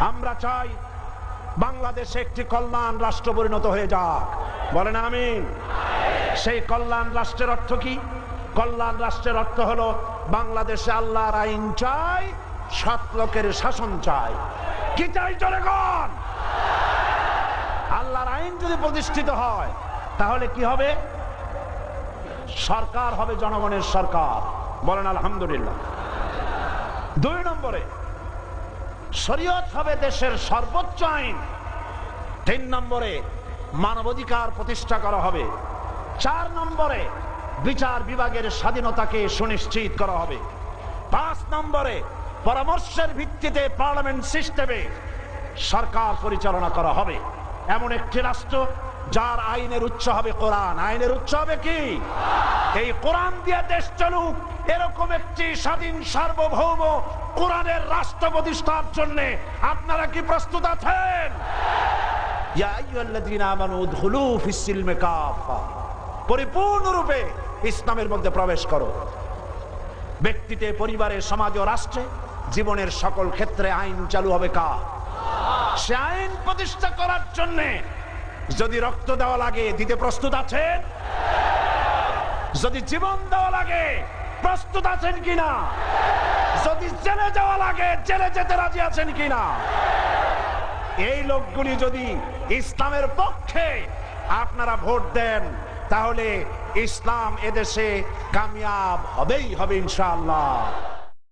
আমরা চাই বাংলাদেশে একটি কল্যাণ রাষ্ট্র পরিণত হয়ে যাক, বলেন আমিন। সেই কল্যাণ রাষ্ট্রের অর্থ কি? কল্যাণ রাষ্ট্রের অর্থ হলো বাংলাদেশে আল্লাহর আইন চাই, সৎ লোকের শাসন চাই। কি চাই জনগণ? আল্লাহর আইন যদি প্রতিষ্ঠিত হয় তাহলে কি হবে? সরকার হবে জনগণের সরকার, বলেন আলহামদুলিল্লাহ। 2 নম্বরে শরীয়ত হবে দেশের সর্বোচ্চ আইন। 3 নম্বরে মানবাধিকার প্রতিষ্ঠা করা হবে। 4 নম্বরে বিচার বিভাগের স্বাধীনতাকে সুনিশ্চিত করা হবে। 5 নম্বরে পরামর্শের ভিত্তিতে পার্লামেন্ট সিস্টেমে সরকার পরিচালনা করা হবে। এমন একটি রাষ্ট্র যার আইনের উৎস হবে কোরআন। আইনের উৎস হবে কি? এই কোরআন দিয়ে দেশ চলুক, এরকম একটি স্বাধীন সার্বভৌম কোরআনের রাষ্ট্র প্রতিষ্ঠার জন্য আপনারা কি প্রস্তুত আছেন? ইয়া আইয়ুহাল্লাযীনা আমানু উদখুলু ফিস-সিলমি কাফা, পরিপূর্ণরূপে ইসলামের মধ্যে প্রবেশ করো। ব্যক্তিতে, পরিবারে, সমাজে ও রাষ্ট্রে, জীবনের সকল ক্ষেত্রে আইন চালু হবে কার? সে আইন প্রতিষ্ঠা করার জন্য যদি রক্ত দেওয়া লাগে দিতে প্রস্তুত আছেন? যদি জীবন দেওয়া লাগে প্রস্তুত আছেন কিনা? যদি জেলে যাওয়া লাগে জেলে যেতে রাজি আছেন কিনা? এই লোকগুলি যদি ইসলামের পক্ষে আপনারা ভোট দেন তাহলে ইসলাম এদেশে কামিয়াব হবেই হবে ইনশাআল্লাহ।